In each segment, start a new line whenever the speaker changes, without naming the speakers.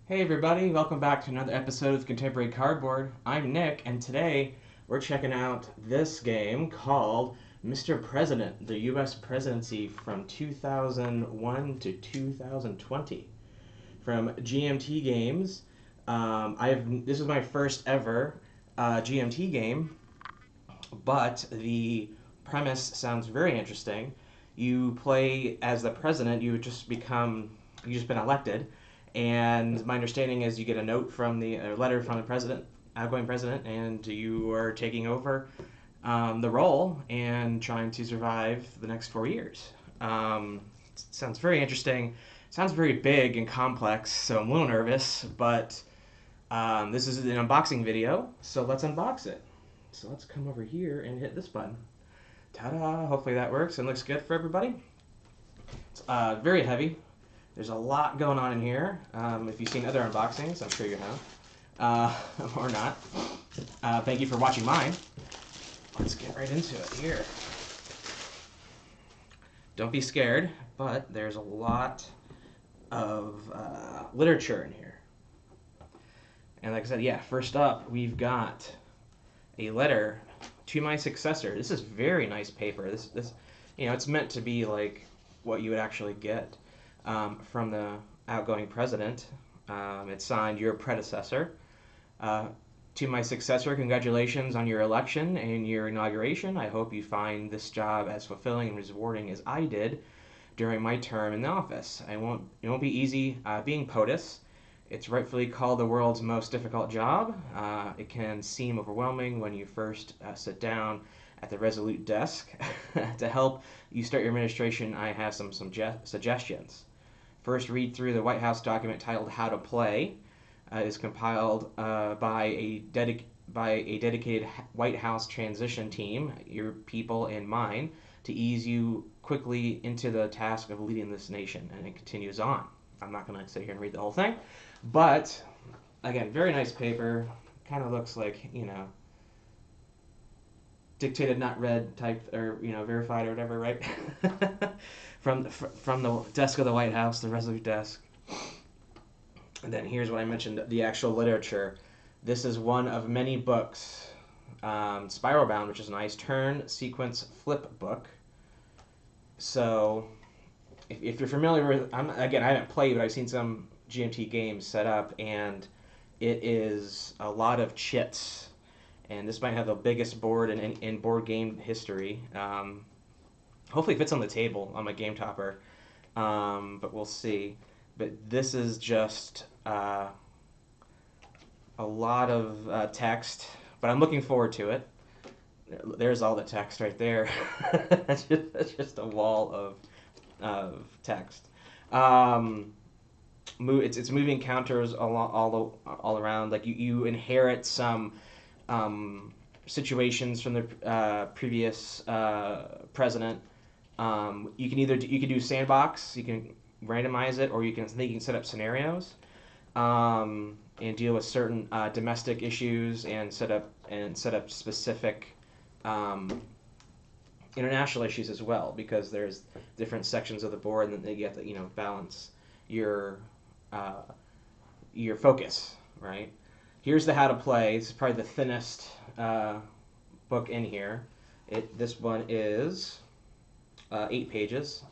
Hey everybody, welcome back to another episode of Contemporary Cardboard. I'm Nick, and today we're checking out this game called Mr. President, the U.S. presidency from 2001 to 2020 from GMT Games. This is my first ever GMT game, but the premise sounds very interesting. You play as the president. You just been elected, and my understanding is you get a note from a letter from the president, outgoing president, and you are taking over the role and trying to survive the next 4 years. Sounds very interesting. Sounds very big and complex, so I'm a little nervous, but this is an unboxing video, so let's unbox it. So let's come over here and hit this button. Ta-da! Hopefully that works and looks good for everybody. It's very heavy. There's a lot going on in here. If you've seen other unboxings, I'm sure you have. Or not. Thank you for watching mine. Let's get right into it here. Don't be scared, but there's a lot of literature in here. And like I said, yeah, first up, we've got a letter to my successor. This is very nice paper. This, it's meant to be like what you would actually get from the outgoing president. It's signed, your predecessor. To my successor, congratulations on your election and your inauguration. I hope you find this job as fulfilling and rewarding as I did during my term in the office. It won't be easy being POTUS. It's rightfully called the world's most difficult job. It can seem overwhelming when you first sit down at the Resolute desk. To help you start your administration, I have some suggestions. First, read through the White House document titled How to Play. It is compiled by a dedicated White House transition team, your people and mine, to ease you quickly into the task of leading this nation. And it continues on. I'm not going to sit here and read the whole thing. But, again, very nice paper. Kind of looks like, dictated, not read type, or, verified or whatever, right? from the desk of the White House, the Resolute desk. And then here's what I mentioned, the actual literature. This is one of many books. Spiral Bound, which is a nice turn sequence flip book. So, if you're familiar with, I haven't played, but I've seen some GMT games set up, and it is a lot of chits. And this might have the biggest board in board game history. Hopefully it fits on the table on my game topper, but we'll see. But this is just a lot of text, but I'm looking forward to it. There's all the text right there. That's just a wall of text. It's moving counters all around. Like you inherit some situations from the previous president. You can do sandbox. You can randomize it, or you can set up scenarios and deal with certain domestic issues and set up specific international issues as well, because there's different sections of the board, and then you have to balance your focus, right? Here's the How to Play. This is probably the thinnest book in here. This one is 8 pages.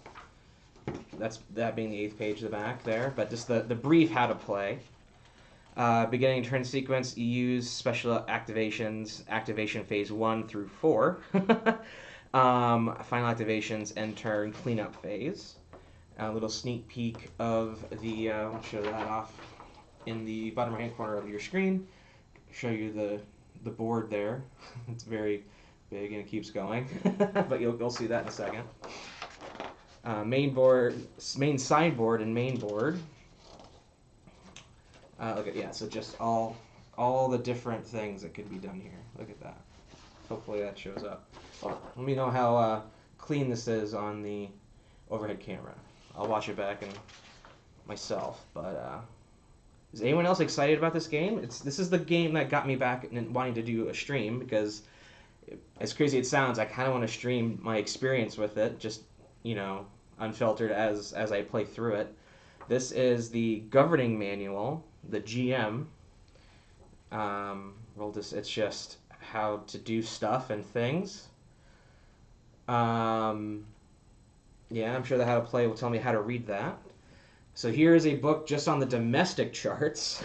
That being the 8th page of the back there, but just the brief How to Play. Beginning turn sequence, you use special activations, activation phase 1 through 4. Final activations, end turn, cleanup phase. A little sneak peek of the, I'll show that off in the bottom right hand corner of your screen. Show you the board there. It's very big and it keeps going, but you'll see that in a second. Main sideboard and main board. So just all the different things that could be done here. Look at that. Hopefully that shows up. Well, let me know how clean this is on the overhead camera. I'll watch it back and myself. But is anyone else excited about this game? This is the game that got me back and wanting to do a stream, because as crazy as it sounds, I kind of want to stream my experience with it, just unfiltered as I play through it. This is the governing manual the GM. It's just how to do stuff and things. Yeah, I'm sure the how to play will tell me how to read that. So here is a book just on the domestic charts.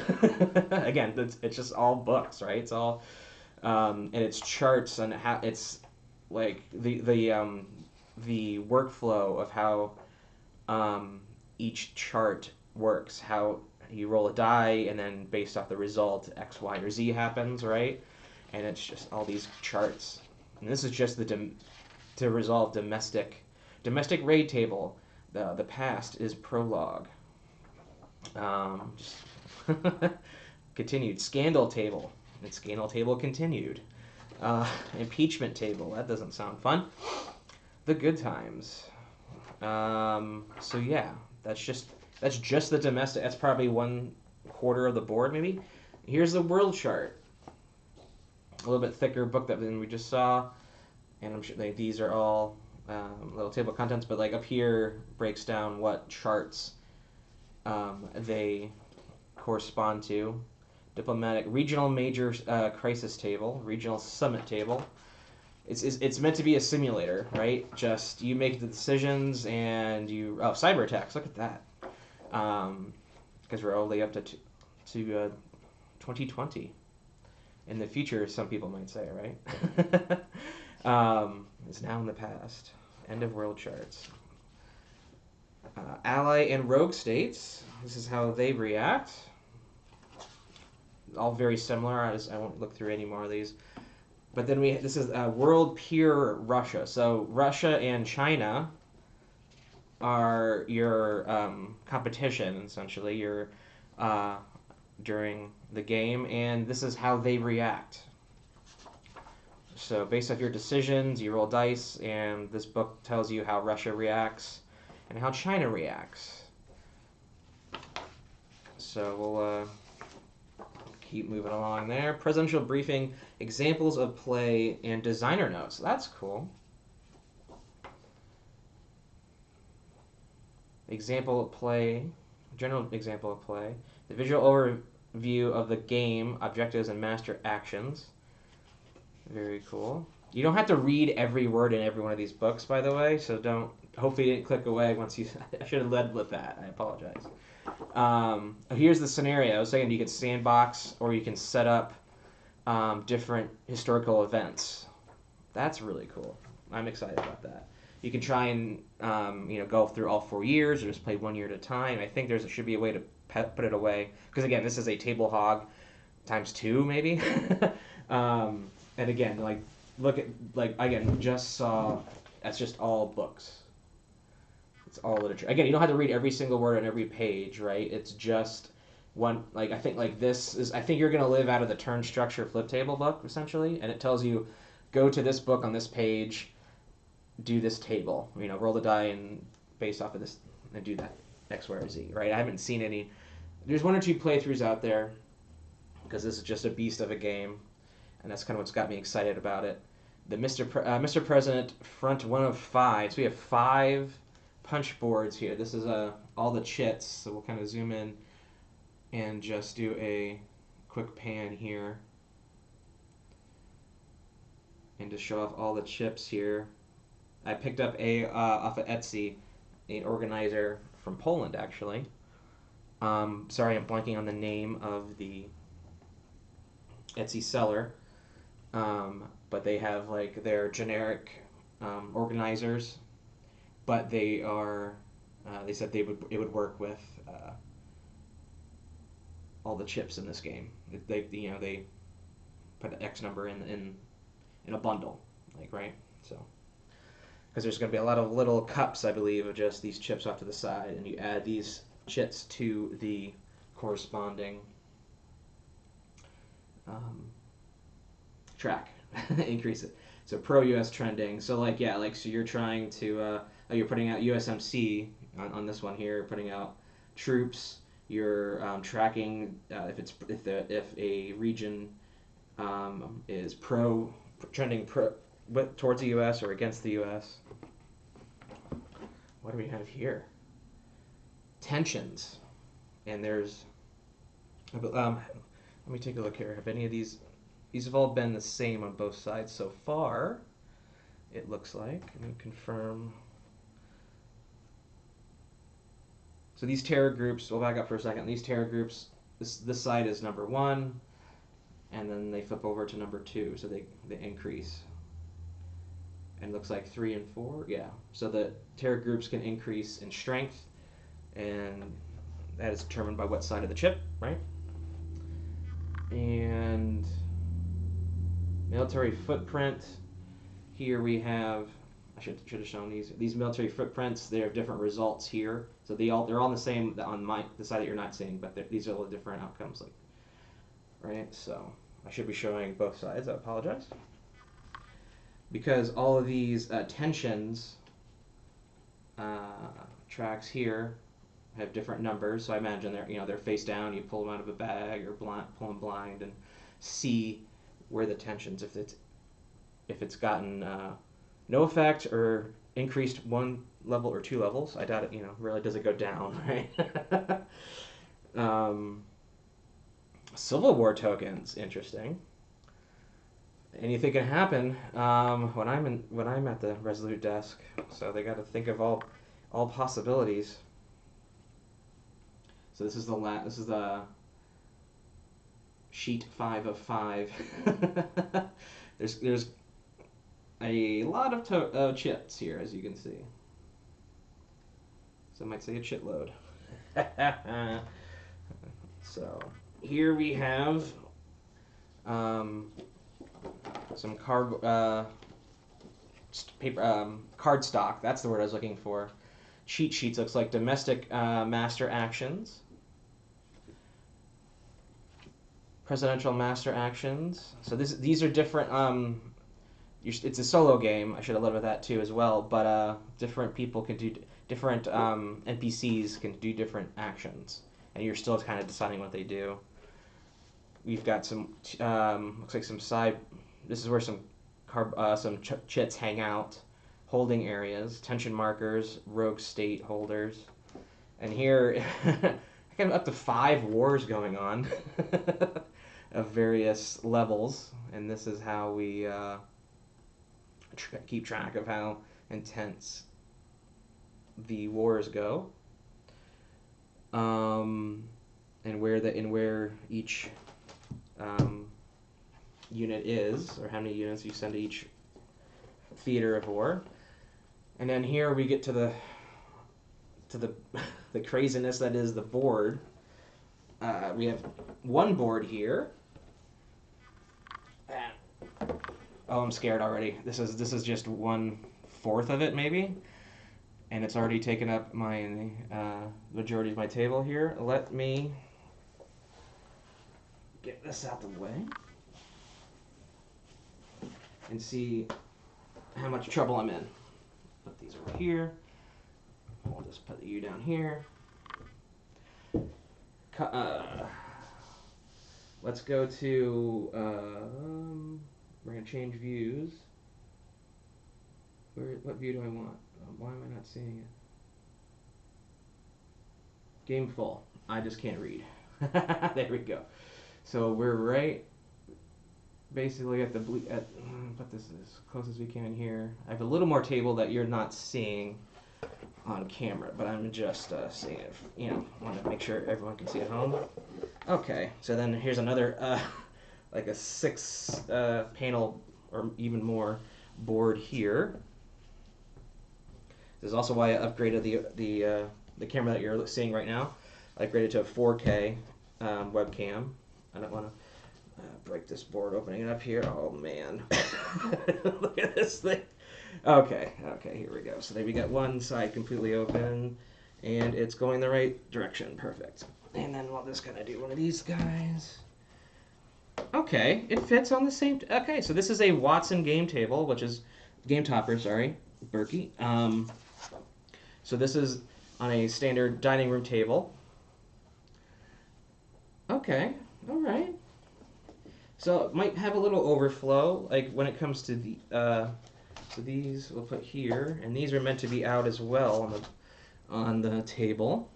Again, it's just all books, right? It's all and it's charts on how it's like the workflow of how each chart works. How you roll a die, and then based off the result, X, Y, or Z happens, right? And it's just all these charts. And this is just to resolve domestic raid table. The past is prologue. Just continued scandal table. And scandal table continued. Impeachment table. That doesn't sound fun. The good times. So yeah, that's just the domestic. That's probably 1/4 of the board, maybe. Here's the world chart. A little bit thicker book than we just saw, and I'm sure these are all little table of contents. But like up here breaks down what charts they correspond to. Diplomatic regional major crisis table, regional summit table. It's meant to be a simulator, right? Just you make the decisions and cyber attacks. Look at that. Because we're only up to 2020. In the future, some people might say, right? It's now in the past. End of world charts. Ally and rogue states. This is how they react. All very similar. I won't look through any more of these. But then this is world peer Russia. So Russia and China are your competition, essentially, during the game, and this is how they react. So based off your decisions, you roll dice, and this book tells you how Russia reacts and how China reacts. So we'll keep moving along there. Presidential briefing, examples of play, and designer notes. That's cool. Example of play, general example of play. The visual overview of the game, objectives, and master actions. Very cool. You don't have to read every word in every one of these books, by the way, so hopefully you didn't click away once you, I should have led with that, I apologize. Here's the scenario. So again, you can sandbox or you can set up different historical events. That's really cool. I'm excited about that. You can try and go through all 4 years or just play 1 year at a time. I think there should be a way to put it away because again, this is a table hog times 2 maybe. And again, look at again, just saw that's just all books. It's all literature. Again, you don't have to read every single word on every page, right? It's just one. I think this is. I think you're gonna live out of the turn structure flip table book essentially, and it tells you, go to this book on this page, do this table. Roll the die and based off of this and do that X, Y, or Z. Right? I haven't seen any. There's 1 or 2 playthroughs out there because this is just a beast of a game, and that's kind of what's got me excited about it. The Mr. President front 1 of 5. So we have 5 punch boards here. This is all the chits, so we'll kind of zoom in and just do a quick pan here and to show off all the chips here. I picked up off of Etsy, an organizer from Poland actually. Sorry, I'm blanking on the name of the Etsy seller, but they have their generic organizers. But they are. They said it would work with all the chips in this game. They put an X number in a bundle, right? So because there's going to be a lot of little cups, I believe, of just these chips off to the side, and you add these chits to the corresponding track, increase it. So pro US trending. So so you're trying to. You're putting out USMC on this one here, putting out troops. You're tracking if a region is trending towards the U.S. or against the U.S. What do we have here? Tensions, and there's Let me take a look here. Have any of these have all been the same on both sides so far? It looks like. Let me confirm. So these terror groups, we'll back up for a second. These terror groups, this side is number 1, and then they flip over to number 2, so they increase. And it looks like 3 and 4, yeah. So the terror groups can increase in strength, and that is determined by what side of the chip, right? And military footprint. Here we have, I should have shown these military footprints. They have different results here, so they're all the same on the side that you're not seeing, but these are all the different outcomes, like, right? So I should be showing both sides. I apologize, because all of these tensions tracks here have different numbers. So I imagine they're face down. You pull them out of a bag or pull them blind and see where the tensions, if it's gotten no effect or increased 1 level or 2 levels. I doubt it. Really does it go down, right? Civil War tokens, interesting. Anything can happen when I'm at the Resolute desk. So they got to think of all possibilities. So this is the sheet 5 of 5. There's a lot of chits here, as you can see. Some might say a chitload. So here we have some card stock. That's the word I was looking for. Cheat sheets. Looks like domestic master actions. Presidential master actions. So these are different. It's a solo game. I should have led with that too as well. But different people can do different NPCs can do different actions, and you're still kind of deciding what they do. We've got some looks like some side. This is where some chits hang out, holding areas, tension markers, rogue state holders, and here I got up to 5 wars going on. Of various levels, and this is how we keep track of how intense the wars go, and where each unit is, or how many units you send to each theater of war. And then here we get to the craziness that is the board. We have one board here. Oh, I'm scared already. This is just 1/4 of it, maybe, and it's already taken up my majority of my table here. Let me get this out the way and see how much trouble I'm in. Put these over here. We'll just put you down here. Let's go to, we're going to change views. What view do I want? Why am I not seeing it? Game full. I just can't read. There we go. So we're right basically at put this as close as we can here. I have a little more table that you're not seeing on camera, but I'm just seeing it. Want to make sure everyone can see at home. Okay, so then here's another like a 6 panel or even more board here. This is also why I upgraded the camera that you're seeing right now. I upgraded to a 4K webcam. I don't want to break this board opening it up here. Oh man, look at this thing. Okay, here we go. So there we got one side completely open, and it's going the right direction. Perfect. And then we'll just kind of do one of these guys. Okay, it fits on the same. Okay, so this is a Watson game table, which is game topper. Sorry, Berkey. So this is on a standard dining room table. Okay, all right. So it might have a little overflow, like when it comes to the. So these we'll put here, and these are meant to be out as well on the table.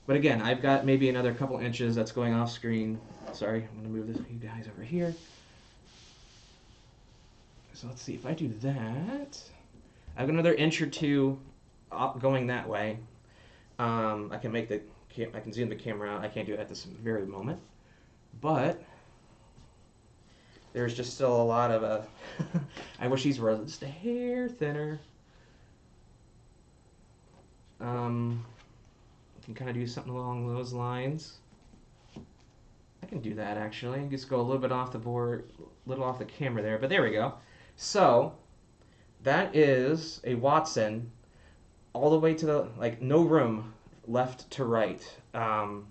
But again, I've got maybe another couple inches that's going off screen. Sorry, I'm going to move this, you guys over here. So let's see, if I do that, I've got another inch or two going that way. I can make the, I can zoom the camera out. I can't do it at this very moment. But there's just still a lot of I wish these were just a hair thinner. Can kind of do something along those lines. I can do that actually. Just go a little bit off the board, a little off the camera there, but there we go. So that is a Watson all the way to the, like, no room left to right. And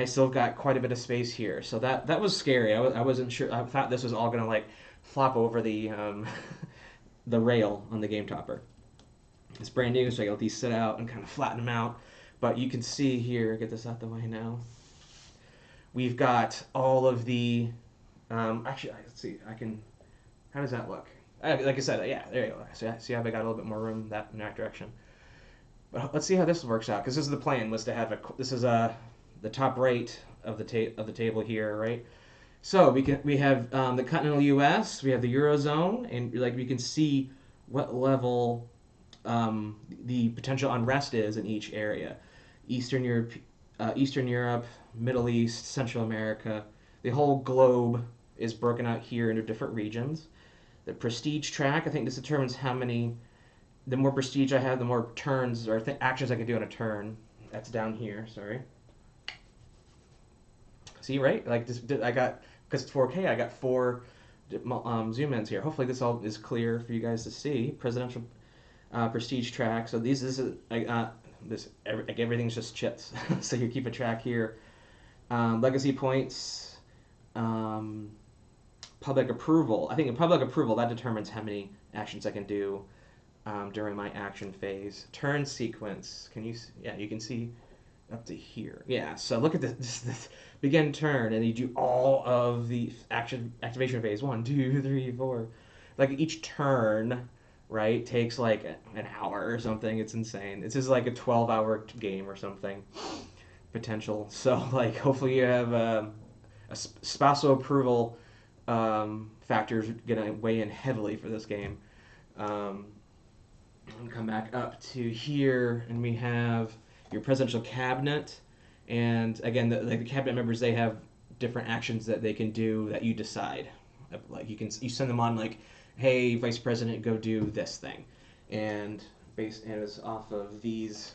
I still got quite a bit of space here. So that was scary. I wasn't sure. I thought this was all going to like flop over the the rail on the Game Topper. It's brand new, so I got these sit out and kind of flatten them out. But you can see here, get this out the way now. We've got all of the, actually, let's see, I can, how does that look? Like I said, yeah, there you go. See how I got a little bit more room in that direction. But let's see how this works out, because this is the plan, was to have this is the top right of the table here, right? So we have the continental U.S., we have the Eurozone, and like we can see what level the potential unrest is in each area. Eastern Europe, Middle East, Central America, the whole globe is broken out here into different regions. The prestige track, I think this determines how many, the more prestige I have, the more turns or actions I can do on a turn. That's down here, sorry. See, right? Like this, I got, because it's 4K, I got 4 zoom ins here. Hopefully this all is clear for you guys to see. Presidential prestige track. So this is everything's just chits. So you keep a track here. Legacy points, public approval. I think in public approval that determines how many actions I can do during my action phase. Turn sequence. Can you? Yeah, you can see up to here. Yeah. So look at this begin turn, and you do all of the activation phase. 1, 2, 3, 4. Like each turn, right, takes like an hour or something. It's insane. This is like a 12-hour game or something potential. So like hopefully you have a spousal approval factors gonna weigh in heavily for this game. And come back up to here, and we have your presidential cabinet, and again the cabinet members, they have different actions that they can do that you decide. Like you send them on like, hey, Vice President, go do this thing, and it's off of these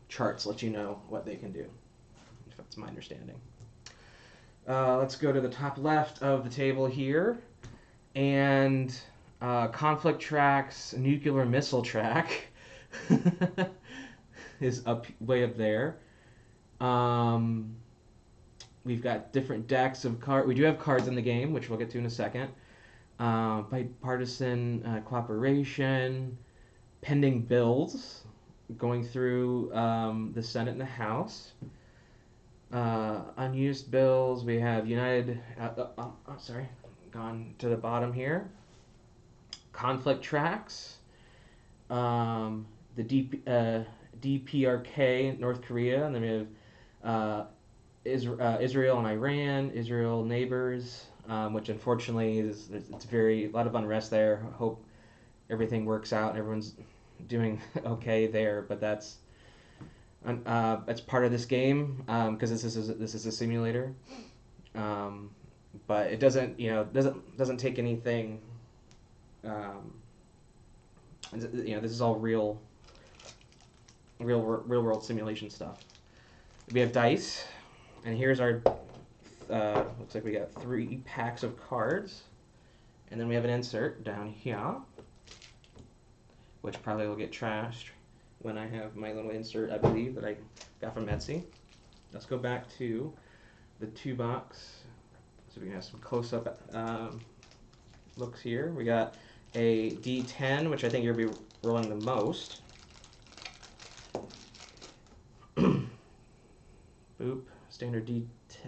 charts let you know what they can do. If that's my understanding. Let's go to the top left of the table here, and conflict tracks, nuclear missile track is way up there. We've got different decks of cards. We do have cards in the game, which we'll get to in a second. Bipartisan cooperation, pending bills going through the Senate and the House. Unused bills. We have gone to the bottom here. Conflict tracks. The DPRK, North Korea, and then we have Israel and Iran, Israel neighbors, which unfortunately it's a lot of unrest there. I hope everything works out and everyone's doing okay there, but that's part of this game because this is a simulator. But it doesn't take anything. This is all real world simulation stuff. We have dice, and here's our looks like we got 3 packs of cards, and then we have an insert down here, which probably will get trashed when I have my little insert, I believe, that I got from Etsy. Let's go back to the 2-box so we can have some close-up looks here. We got a D10, which I think you'll be rolling the most. Boop. Standard D10.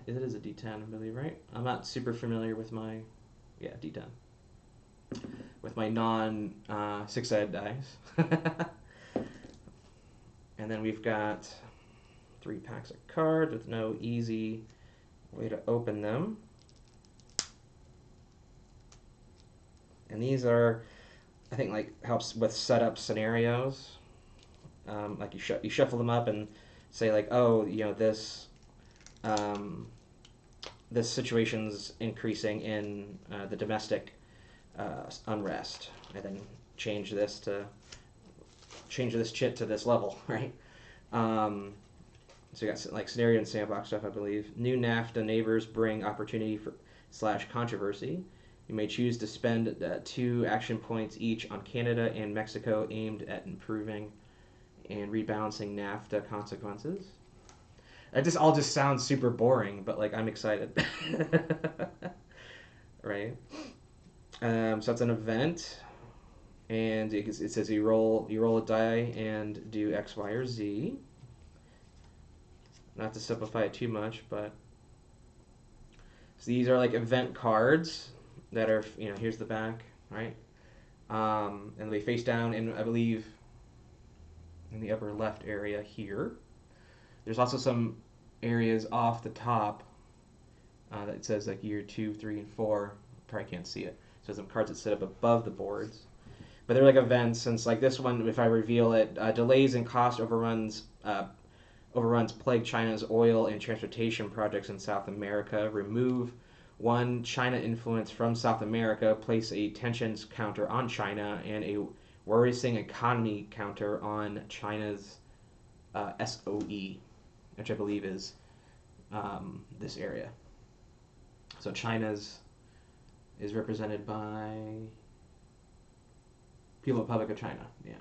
It is a D10, I believe, right? I'm not super familiar with my, D10. With my non 6-sided dice. And then we've got 3 packs of cards with no easy way to open them. And these are, I think, like helps with setup scenarios. Like you shuffle them up and say like, oh, um, this situation's increasing in the domestic unrest, and then change this chit to this level, right? So you got like scenario and sandbox stuff, I believe. New NAFTA neighbors bring opportunity for / controversy. You may choose to spend 2 action points each on Canada and Mexico aimed at improving and rebalancing NAFTA consequences. That just all just sounds super boring, but like I'm excited. Right? So that's an event, and it says you roll a die and do X, Y, or Z. Not to simplify it too much, but so these are like event cards that are, here's the back, right? And they face down in, I believe, in the upper left area here. There's also some areas off the top that says like year 2, 3, and 4. Probably can't see it. So some cards that sit up above the boards. But they're like events, since like this one, if I reveal it, delays and cost overruns plague China's oil and transportation projects in South America. Remove 1 China influence from South America. Place a tensions counter on China and a worrisome economy counter on China's SOE, which I believe is this area. So China's is represented by People's Republic of China. Yeah,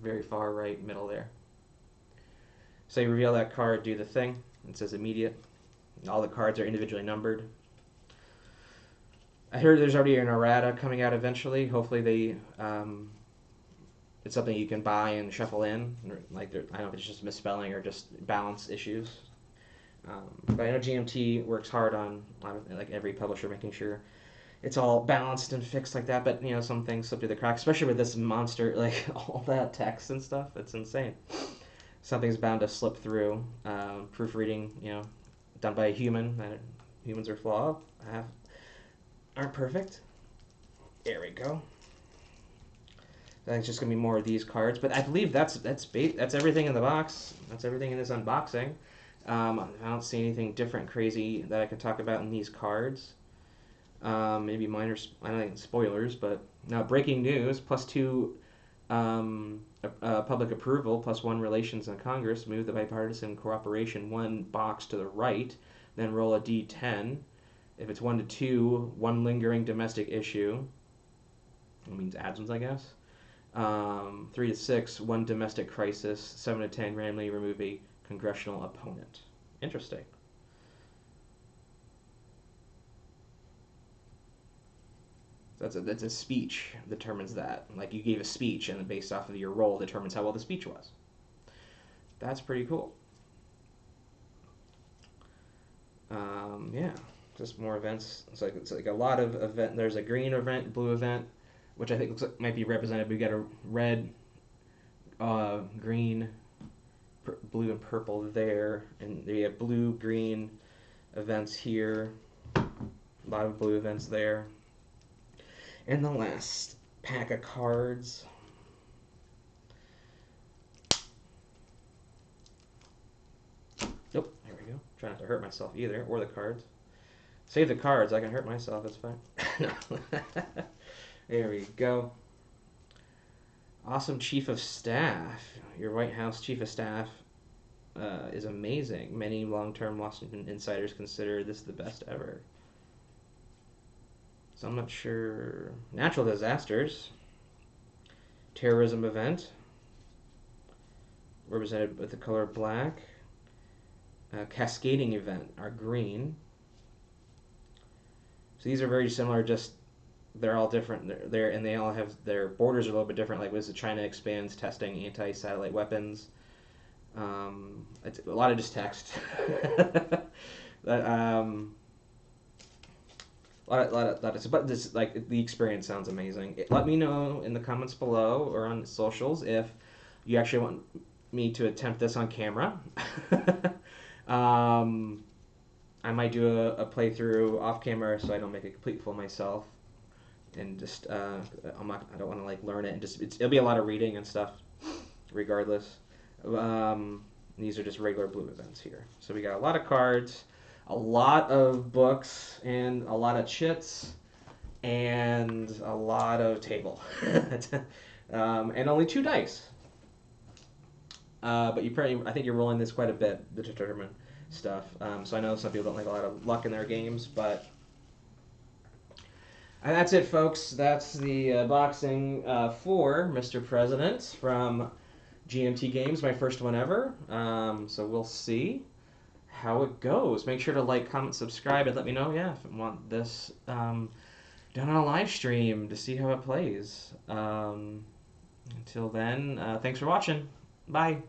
very far right middle there. So you reveal that card, do the thing. It says immediate. All the cards are individually numbered. I heard there's already an errata coming out eventually. Hopefully it's something you can buy and shuffle in. Like I don't know if it's just misspelling or just balance issues. But I know GMT works hard on like every publisher making sure it's all balanced and fixed like that. But some things slip through the cracks, especially with this monster, like all that text and stuff. It's insane. Something's bound to slip through. Proofreading, done by a human. Humans are flawed. Aren't perfect. There we go. I think it's just gonna be more of these cards, but I believe that's everything in the box. That's everything in this unboxing. I don't see anything different, crazy that I could talk about in these cards. Maybe minor, I don't think spoilers, but now breaking news: +2 public approval, +1 relations in Congress. Move the bipartisan cooperation 1 box to the right, then roll a d10. If it's 1 to 2, 1 lingering domestic issue. That means absence, I guess. 3 to 6, 1 domestic crisis. 7 to 10, randomly remove a congressional opponent. Interesting. That's a speech determines that. Like you gave a speech, and based off of your roll determines how well the speech was. That's pretty cool. Yeah, just more events. It's like a lot of event. There's a green event, blue event, which I think looks like might be represented. We got a red, green, blue, and purple there, and we have blue, green events here. A lot of blue events there. And the last pack of cards. Nope, there we go. Try not to hurt myself either, or the cards. Save the cards, I can hurt myself, it's fine. No. There we go. Awesome Chief of Staff. Your White House Chief of Staff is amazing. Many long-term Washington insiders consider this the best ever. So I'm not sure. Natural disasters. Terrorism event. Represented with the color black. Cascading event are green. So these are very similar, just they're all different. They're and they all have their borders are a little bit different. Like was China expands testing anti-satellite weapons. It's a lot of just text. But this like the experience sounds amazing. Let me know in the comments below or on socials if you actually want me to attempt this on camera. um, I might do a playthrough off camera so I don't make a complete fool of myself, and just I don't want to like learn it, and it'll be a lot of reading and stuff, regardless. These are just regular blue events here. So we got a lot of cards, a lot of books, and a lot of chits, and a lot of table, and only 2 dice. But I think you're rolling this quite a bit to determine stuff. So I know some people don't like a lot of luck in their games, but and that's it, folks. That's the boxing for Mr. President from GMT Games, my first one ever. So we'll see how it goes. Make sure to like, comment, subscribe, and let me know, if you want this done on a live stream to see how it plays. Until then, thanks for watching. Bye.